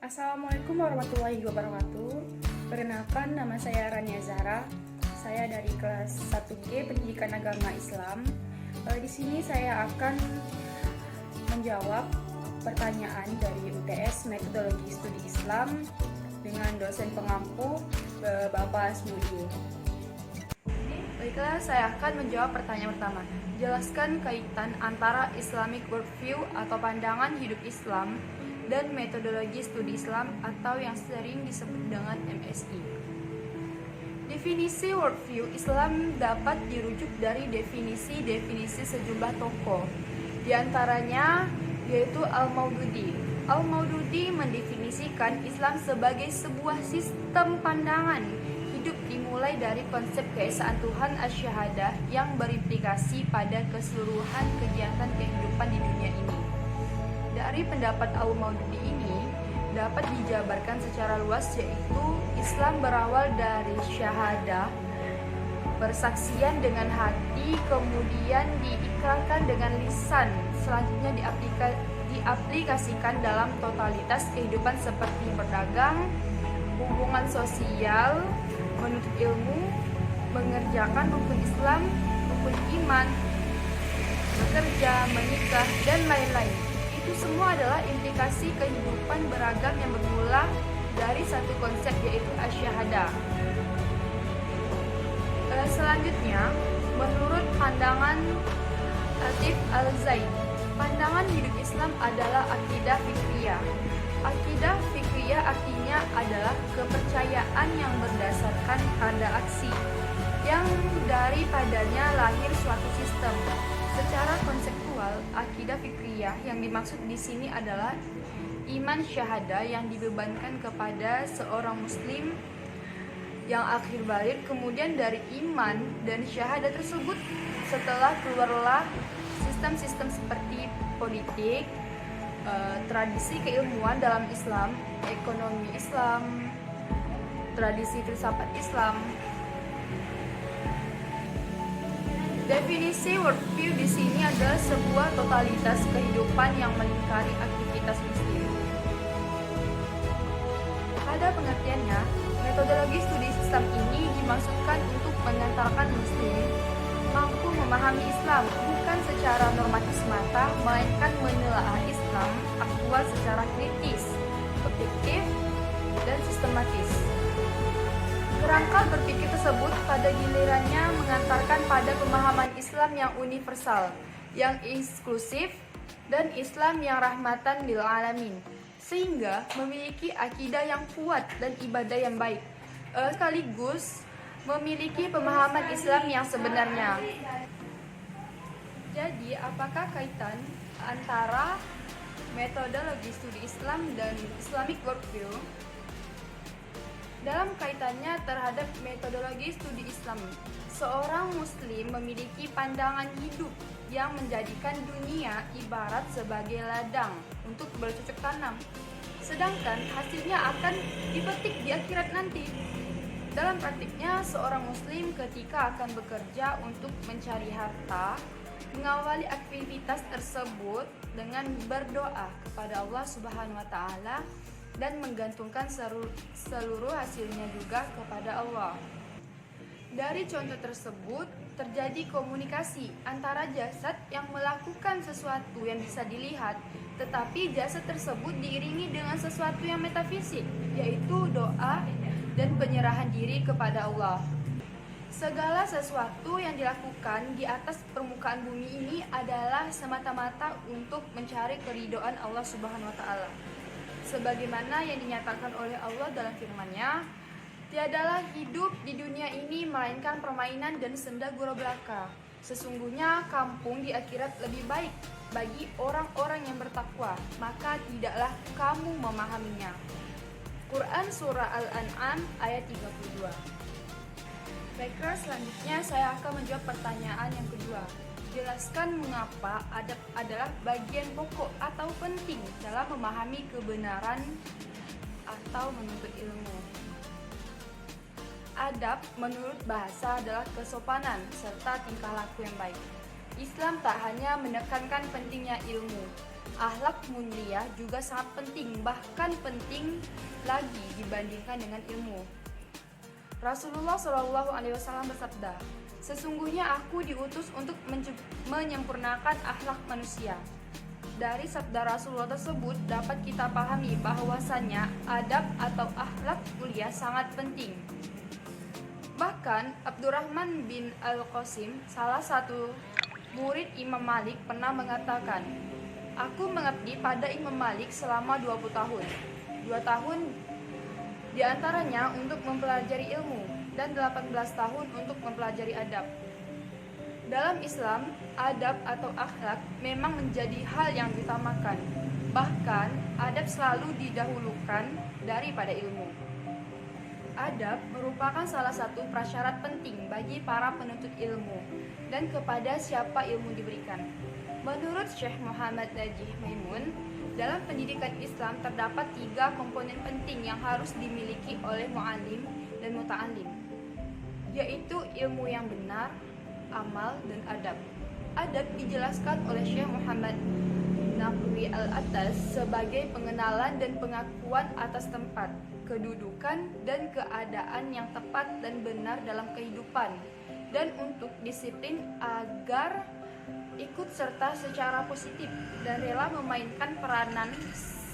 Assalamualaikum warahmatullahi wabarakatuh. Perkenalkan, nama saya Rania Zahra. Saya dari kelas 1G Pendidikan Agama Islam. Di sini saya akan menjawab pertanyaan dari UTS Metodologi Studi Islam dengan dosen pengampu Bapak Asmudi. Baiklah, saya akan menjawab pertanyaan pertama. Jelaskan kaitan antara Islamic Worldview atau pandangan hidup Islam dan metodologi studi Islam atau yang sering disebut dengan MSI. Definisi worldview Islam dapat dirujuk dari definisi-definisi sejumlah tokoh. Di antaranya yaitu Al-Maududi. Al-Maududi mendefinisikan Islam sebagai sebuah sistem pandangan hidup dimulai dari konsep keesaan Tuhan Asy-Syahadah yang berimplikasi pada keseluruhan kegiatan kehidupan di dunia ini. Dari pendapat Al-Maududi ini dapat dijabarkan secara luas, yaitu Islam berawal dari syahadah, persaksian dengan hati, kemudian diikrarkan dengan lisan, selanjutnya diaplikasikan dalam totalitas kehidupan seperti berdagang, hubungan sosial, menuntut ilmu, mengerjakan rukun Islam, rukun iman, bekerja, menikah, dan lain-lain. Itu semua adalah implikasi kehidupan beragam yang bermula dari satu konsep, yaitu asy-syahadah. Selanjutnya, menurut pandangan Atif Al-Zaid, pandangan hidup Islam adalah akidah fikriyah. Akidah fikriyah artinya adalah kepercayaan yang berdasarkan pada aksi, yang daripadanya lahir suatu sistem. Secara konseptual, akidah fikriyah yang dimaksud di sini adalah iman syahadah yang dibebankan kepada seorang muslim yang akhir balik. Kemudian dari iman dan syahadah tersebut, setelah keluarlah sistem-sistem seperti politik, tradisi keilmuan dalam Islam, ekonomi Islam, tradisi filsafat Islam. Definisi worldview di sini adalah sebuah totalitas kehidupan yang melingkari aktivitas muslim. Pada pengertiannya, metodologi studi Islam ini dimaksudkan untuk mengantarkan muslim mampu memahami Islam bukan secara normatif semata, melainkan menelaah Islam aktual secara kritis, objektif, dan sistematis. Kerangka berpikir tersebut pada gilirannya mengantarkan pada pemahaman Islam yang universal, yang eksklusif, dan Islam yang rahmatan lil alamin, sehingga memiliki akidah yang kuat dan ibadah yang baik, sekaligus memiliki pemahaman Islam yang sebenarnya. Jadi, apakah kaitan antara metodologi studi Islam dan Islamic worldview? Dalam kaitannya terhadap metodologi studi Islam, seorang muslim memiliki pandangan hidup yang menjadikan dunia ibarat sebagai ladang untuk bercocok tanam, sedangkan hasilnya akan dipetik di akhirat nanti. Dalam praktiknya, seorang muslim ketika akan bekerja untuk mencari harta, mengawali aktivitas tersebut dengan berdoa kepada Allah Subhanahu wa taala dan menggantungkan seluruh hasilnya juga kepada Allah. Dari contoh tersebut, terjadi komunikasi antara jasad yang melakukan sesuatu yang bisa dilihat, tetapi jasad tersebut diiringi dengan sesuatu yang metafisik, yaitu doa dan penyerahan diri kepada Allah. Segala sesuatu yang dilakukan di atas permukaan bumi ini adalah semata-mata untuk mencari keridhaan Allah Subhanahu wa taala. Sebagaimana yang dinyatakan oleh Allah dalam firman-Nya, tiadalah hidup di dunia ini melainkan permainan dan senda gurau belaka. Sesungguhnya kampung di akhirat lebih baik bagi orang-orang yang bertakwa, maka tidaklah kamu memahaminya. Quran Surah Al-An'am ayat 32. Baiklah, selanjutnya saya akan menjawab pertanyaan yang kedua. Jelaskan mengapa adab adalah bagian pokok atau penting dalam memahami kebenaran atau menuntut ilmu. Adab menurut bahasa adalah kesopanan serta tingkah laku yang baik. Islam tak hanya menekankan pentingnya ilmu, Akhlak mulia juga sangat penting, bahkan penting lagi dibandingkan dengan ilmu. Rasulullah Shallallahu Alaihi Wasallam bersabda, "Sesungguhnya aku diutus untuk menyempurnakan akhlak manusia." Dari sabda Rasulullah tersebut dapat kita pahami bahwasannya adab atau akhlak mulia sangat penting. Bahkan Abdurrahman bin Al-Qasim, salah satu murid Imam Malik, pernah mengatakan, "Aku mengabdi pada Imam Malik selama 20 tahun. 2 tahun diantaranya untuk mempelajari ilmu dan 18 tahun untuk mempelajari adab." Dalam Islam, adab atau akhlak memang menjadi hal yang diutamakan. Bahkan, adab selalu didahulukan daripada ilmu. Adab merupakan salah satu prasyarat penting bagi para penuntut ilmu dan kepada siapa ilmu diberikan. Menurut Syekh Muhammad Najih Maimun, dalam pendidikan Islam terdapat 3 komponen penting yang harus dimiliki oleh mu'alim dan muta'alim, yaitu ilmu yang benar, amal, dan adab. Adab dijelaskan oleh Syekh Muhammad Naqwi Al-Attas sebagai pengenalan dan pengakuan atas tempat, kedudukan, dan keadaan yang tepat dan benar dalam kehidupan, dan untuk disiplin agar ikut serta secara positif dan rela memainkan peranan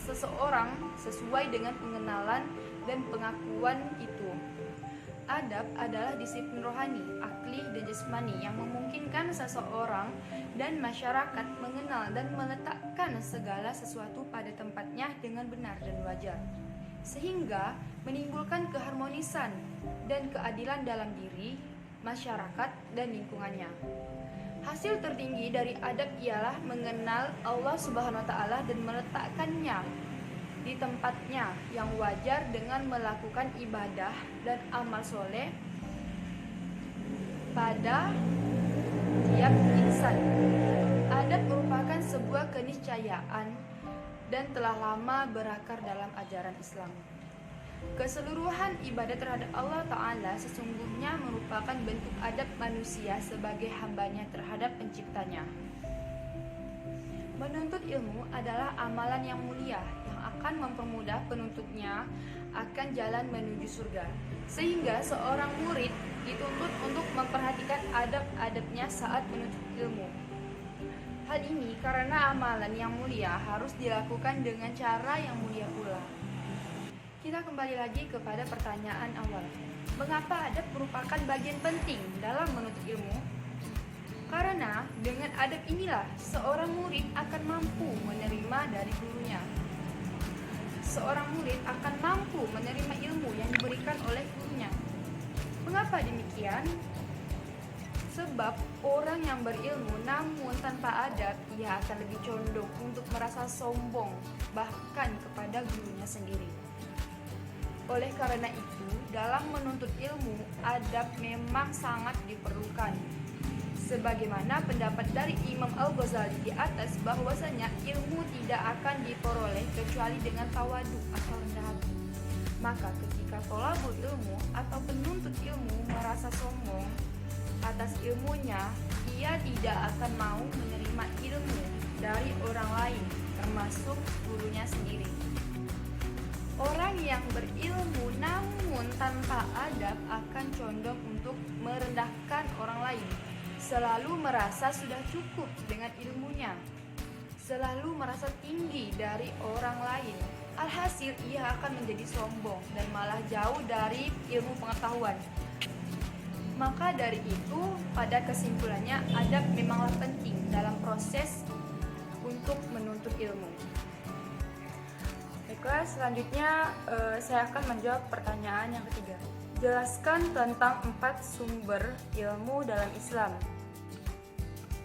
seseorang sesuai dengan pengenalan dan pengakuan itu. Adab adalah disiplin rohani, akli, dan jasmani yang memungkinkan seseorang dan masyarakat mengenal dan meletakkan segala sesuatu pada tempatnya dengan benar dan wajar, sehingga menimbulkan keharmonisan dan keadilan dalam diri, masyarakat, dan lingkungannya. Hasil tertinggi dari adab ialah mengenal Allah Subhanahu wa Ta'ala dan meletakkannya di tempatnya yang wajar dengan melakukan ibadah dan amal soleh pada tiap insan. Adab merupakan sebuah keniscayaan dan telah lama berakar dalam ajaran Islam. Keseluruhan ibadah terhadap Allah Ta'ala sesungguhnya merupakan bentuk adab manusia sebagai hambanya terhadap penciptanya. Menuntut ilmu adalah amalan yang mulia yang akan mempermudah penuntutnya akan jalan menuju surga. Sehingga seorang murid dituntut untuk memperhatikan adab-adabnya saat menuntut ilmu. Hal ini karena amalan yang mulia harus dilakukan dengan cara yang mulia pula. Kita kembali lagi kepada pertanyaan awal. Mengapa adab merupakan bagian penting dalam menuntut ilmu? Karena dengan adab inilah seorang murid akan mampu menerima dari gurunya. Seorang murid akan mampu menerima ilmu yang diberikan oleh gurunya. Mengapa demikian? Sebab orang yang berilmu namun tanpa adab, ia akan lebih condong untuk merasa sombong bahkan kepada gurunya sendiri. Oleh karena itu, dalam menuntut ilmu, adab memang sangat diperlukan. Sebagaimana pendapat dari Imam Al-Ghazali di atas bahwasanya ilmu tidak akan diperoleh kecuali dengan tawadu atau rendah hati. Maka ketika thalabul ilmu atau penuntut ilmu merasa sombong atas ilmunya, ia tidak akan mau menerima ilmu dari orang lain, termasuk gurunya sendiri. Orang yang berilmu namun tanpa adab akan condong untuk merendahkan orang lain, selalu merasa sudah cukup dengan ilmunya, selalu merasa tinggi dari orang lain. Alhasil ia akan menjadi sombong dan malah jauh dari ilmu pengetahuan. Maka dari itu, pada kesimpulannya, adab memanglah penting dalam proses untuk menuntut ilmu. Baiklah, selanjutnya saya akan menjawab pertanyaan yang ketiga. Jelaskan tentang 4 sumber ilmu dalam Islam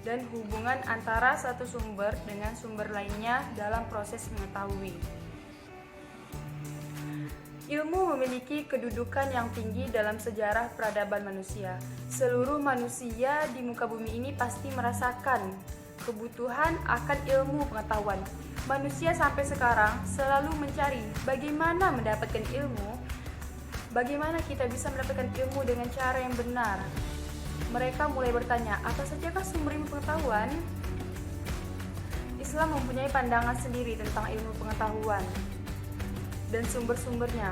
dan hubungan antara satu sumber dengan sumber lainnya dalam proses mengetahui. Ilmu memiliki kedudukan yang tinggi dalam sejarah peradaban manusia. Seluruh manusia di muka bumi ini pasti merasakan kebutuhan akan ilmu pengetahuan. Manusia sampai sekarang selalu mencari bagaimana mendapatkan ilmu, bagaimana kita bisa mendapatkan ilmu dengan cara yang benar. Mereka mulai bertanya, apa sajakah sumber ilmu pengetahuan? Islam mempunyai pandangan sendiri tentang ilmu pengetahuan dan sumber-sumbernya.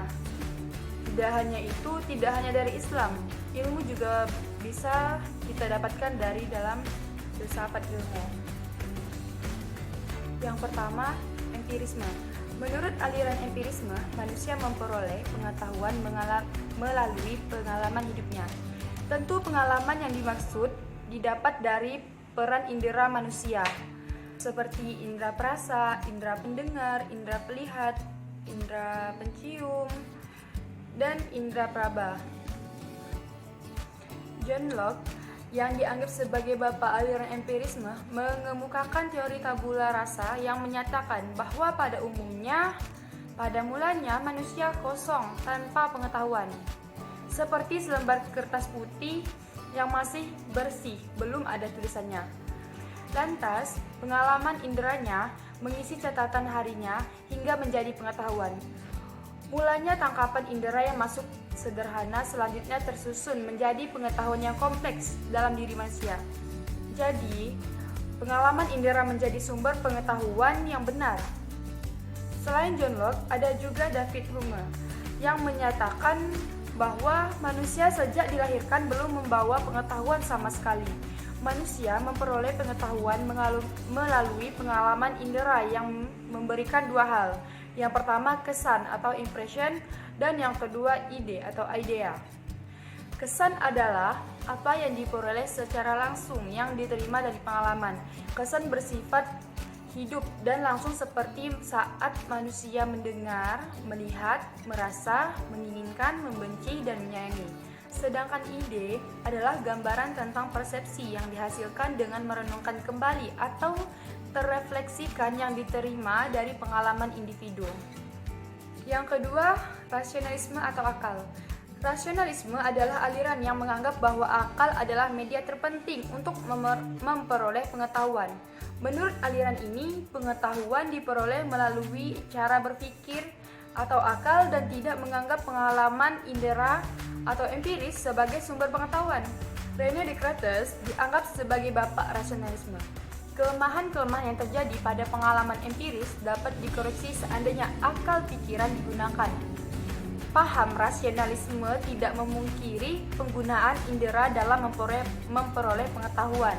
Tidak hanya itu, tidak hanya dari Islam, ilmu juga bisa kita dapatkan dari dalam filsafat ilmu. Yang pertama, empirisme. Menurut aliran empirisme, manusia memperoleh pengetahuan melalui pengalaman hidupnya. Tentu pengalaman yang dimaksud didapat dari peran indera manusia, seperti indera perasa, indera pendengar, indera pelihat, indera pencium, dan indera praba. John Locke, yang dianggap sebagai bapak aliran empirisme, mengemukakan teori tabula rasa yang menyatakan bahwa pada umumnya, pada mulanya manusia kosong tanpa pengetahuan, seperti selembar kertas putih yang masih bersih, belum ada tulisannya. Lantas, pengalaman inderanya mengisi catatan harinya hingga menjadi pengetahuan. Mulanya tangkapan indera yang masuk sederhana, selanjutnya tersusun menjadi pengetahuan yang kompleks dalam diri manusia. Jadi, pengalaman indera menjadi sumber pengetahuan yang benar. Selain John Locke, ada juga David Hume yang menyatakan bahwa manusia sejak dilahirkan belum membawa pengetahuan sama sekali. Manusia memperoleh pengetahuan melalui pengalaman indera yang memberikan dua hal. Yang pertama kesan atau impression, dan yang kedua ide atau idea. Kesan adalah apa yang diperoleh secara langsung yang diterima dari pengalaman. Kesan bersifat hidup dan langsung seperti saat manusia mendengar, melihat, merasa, menginginkan, membenci, dan menyayangi. Sedangkan ide adalah gambaran tentang persepsi yang dihasilkan dengan merenungkan kembali atau terrefleksikan yang diterima dari pengalaman individu. Yang kedua, rasionalisme atau akal. Rasionalisme adalah aliran yang menganggap bahwa akal adalah media terpenting untuk memperoleh pengetahuan. Menurut aliran ini, pengetahuan diperoleh melalui cara berpikir atau akal dan tidak menganggap pengalaman indera atau empiris sebagai sumber pengetahuan. René Descartes dianggap sebagai bapak rasionalisme. Kelemahan-kelemahan yang terjadi pada pengalaman empiris dapat dikoreksi seandainya akal pikiran digunakan. Paham rasionalisme tidak memungkiri penggunaan indera dalam memperoleh pengetahuan.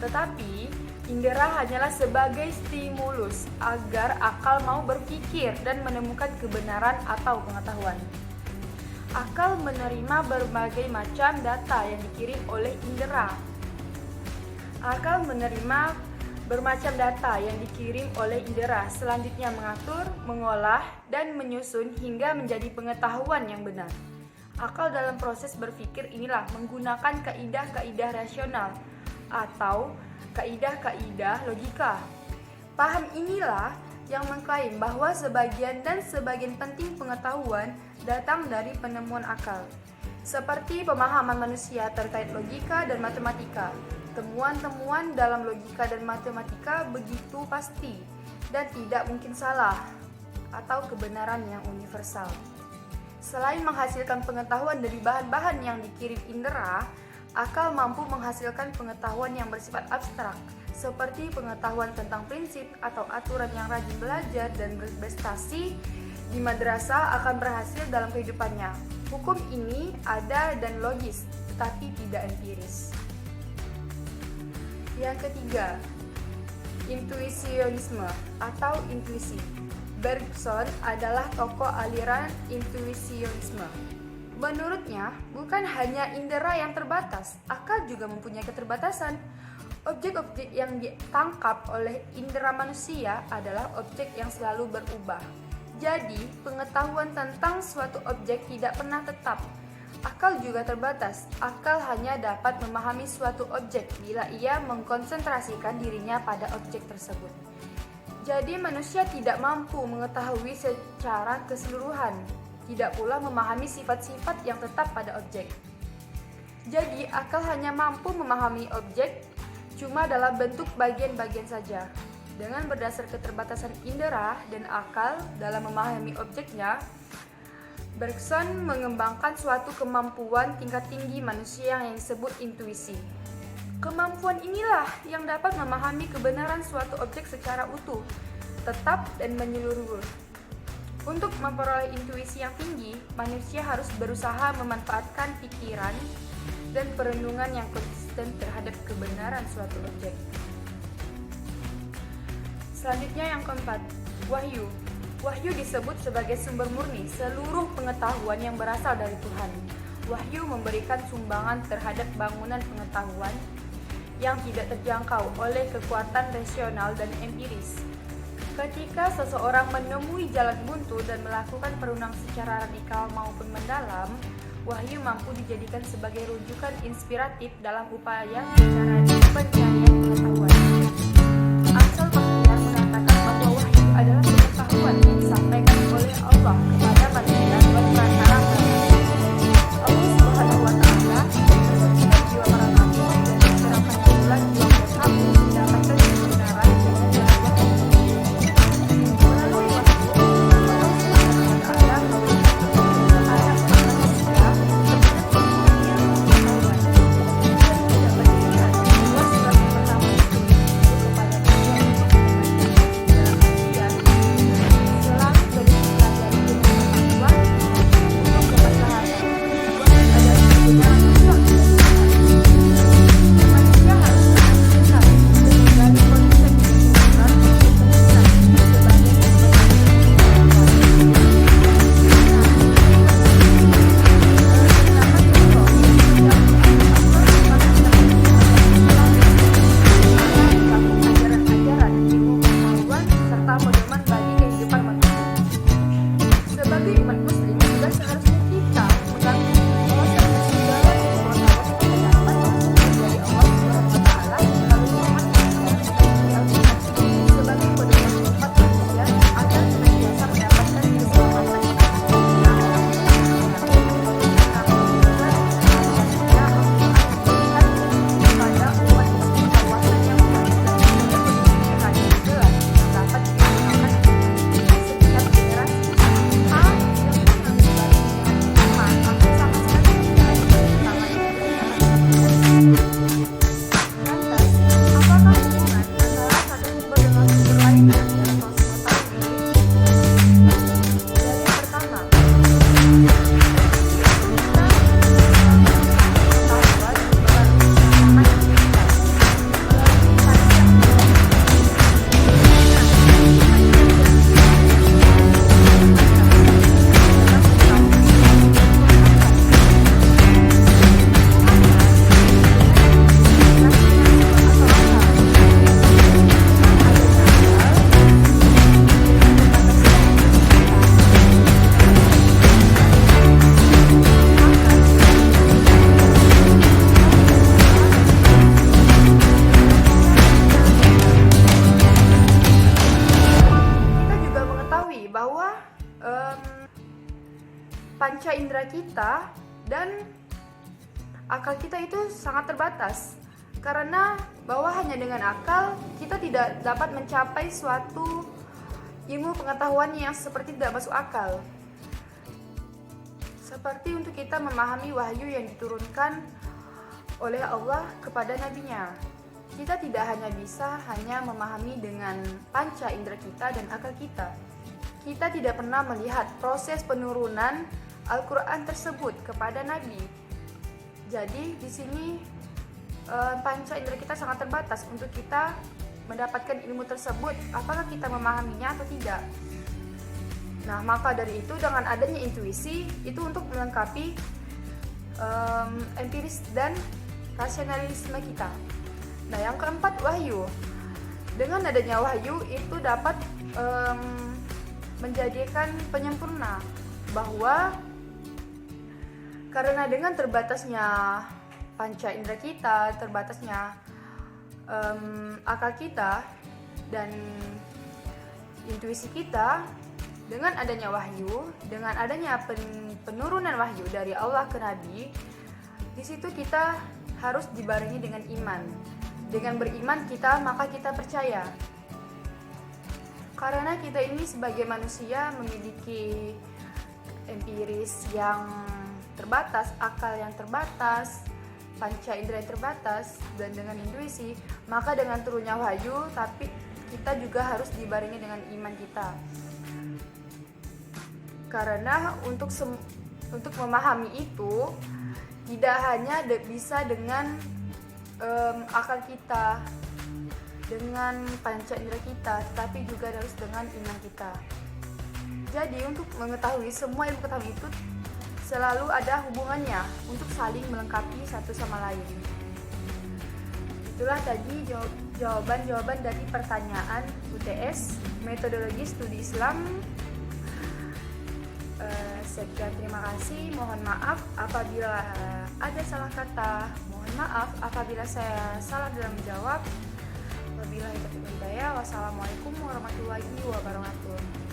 Tetapi, indera hanyalah sebagai stimulus agar akal mau berpikir dan menemukan kebenaran atau pengetahuan. Akal menerima berbagai macam data yang dikirim oleh indera. Akal menerima bermacam data yang dikirim oleh indera, selanjutnya mengatur, mengolah, dan menyusun hingga menjadi pengetahuan yang benar. Akal dalam proses berpikir inilah menggunakan kaidah-kaidah rasional atau kaidah-kaidah logika. Paham inilah yang mengklaim bahwa sebagian penting pengetahuan datang dari penemuan akal. Seperti pemahaman manusia terkait logika dan matematika. Temuan-temuan dalam logika dan matematika begitu pasti dan tidak mungkin salah atau kebenaran yang universal. Selain menghasilkan pengetahuan dari bahan-bahan yang dikirim indera, akal mampu menghasilkan pengetahuan yang bersifat abstrak, seperti pengetahuan tentang prinsip atau aturan yang rajin belajar dan berprestasi di madrasah akan berhasil dalam kehidupannya. Hukum ini ada dan logis, tetapi tidak empiris. Yang ketiga, intuisionisme atau intuisi. Bergson adalah tokoh aliran intuisionisme. Menurutnya, bukan hanya indera yang terbatas, akal juga mempunyai keterbatasan. Objek-objek yang ditangkap oleh indera manusia adalah objek yang selalu berubah. Jadi, pengetahuan tentang suatu objek tidak pernah tetap. Akal juga terbatas. Akal hanya dapat memahami suatu objek bila ia mengkonsentrasikan dirinya pada objek tersebut. Jadi manusia tidak mampu mengetahui secara keseluruhan, tidak pula memahami sifat-sifat yang tetap pada objek. Jadi akal hanya mampu memahami objek cuma dalam bentuk bagian-bagian saja. Dengan berdasar keterbatasan indera dan akal dalam memahami objeknya, Bergson mengembangkan suatu kemampuan tingkat tinggi manusia yang disebut intuisi. Kemampuan inilah yang dapat memahami kebenaran suatu objek secara utuh, tetap, dan menyeluruh. Untuk memperoleh intuisi yang tinggi, manusia harus berusaha memanfaatkan pikiran dan perenungan yang konsisten terhadap kebenaran suatu objek. Selanjutnya yang keempat, wahyu. Wahyu disebut sebagai sumber murni seluruh pengetahuan yang berasal dari Tuhan. Wahyu memberikan sumbangan terhadap bangunan pengetahuan yang tidak terjangkau oleh kekuatan rasional dan empiris. Ketika seseorang menemui jalan buntu dan melakukan perenungan secara radikal maupun mendalam, wahyu mampu dijadikan sebagai rujukan inspiratif dalam upaya mencari pencarian pengetahuan. Amsal Bahtiar mengatakan bahwa wahyu adalah pengetahuan yang disampaikan oleh Allah kepada manusia lewat perantara Allah Subhanahu wa Ta'ala, mensucikan jiwa para nabi dan mencerahkan pula jiwa mereka untuk mendapatkan kebenaran dengan jalan wahyu. Melalui wahyu, Allah Subhanahu wa Ta'ala memberikan kepada manusia kebenaran pengetahuan. Dia tidak berikan bahwa surat pertama itu kepada manusia untuk dalam artian selalu berinspirasi dengan pengetahuan untuk kemaslahatan. Wahyu adalah kebenaran mutlak dari Tuhan. Manusia harus mengajarkan dari konsep kebenaran untuk kebenaran sebagai ajaran-ajaran ilmu pengetahuan serta pedoman bagi kehidupan manusia. Sebagai umat muslim, sudah seharusnya kita mengakui bahwa segala pengetahuan terdapat dari Allah Subhanahu wa Ta'ala melalui umat sebagai pedoman umat manusia agar senantiasa mendapatkan keselamatan. Bahwa panca indera kita dan akal kita itu sangat terbatas, karena bahwa hanya dengan akal kita tidak dapat mencapai suatu ilmu pengetahuan yang seperti tidak masuk akal. Seperti untuk kita memahami wahyu yang diturunkan oleh Allah kepada nabinya. Kita tidak hanya bisa memahami dengan panca indera kita dan akal kita. Kita tidak pernah melihat proses penurunan Al-Quran tersebut kepada Nabi. Jadi di sini panca indera kita sangat terbatas untuk kita mendapatkan ilmu tersebut. Apakah kita memahaminya atau tidak? Nah, maka dari itu dengan adanya intuisi itu untuk melengkapi empiris dan rasionalisme kita. Nah, yang keempat, wahyu. Dengan adanya wahyu itu dapat menjadikan penyempurna, bahwa karena dengan terbatasnya panca indera kita, terbatasnya akal kita dan intuisi kita, dengan adanya wahyu, dengan adanya penurunan wahyu dari Allah ke Nabi, di situ kita harus dibarengi dengan iman. Dengan beriman maka kita percaya. Karena kita ini sebagai manusia memiliki empiris yang terbatas, akal yang terbatas, panca indera yang terbatas dan dengan intuisi, maka dengan turunnya wahyu, tapi kita juga harus dibarengi dengan iman kita. Karena untuk memahami itu tidak hanya bisa dengan akal kita, dengan panca indera kita, tapi juga harus dengan iman kita. Jadi untuk mengetahui semua ilmu pengetahuan itu selalu ada hubungannya untuk saling melengkapi satu sama lain. Itulah tadi jawaban-jawaban dari pertanyaan UTS metodologi studi Islam. Sekian, terima kasih. Mohon maaf apabila ada salah kata. Mohon maaf apabila saya salah dalam menjawab. Wabillahi taufiq wal hidayah. Wassalamualaikum warahmatullahi wabarakatuh.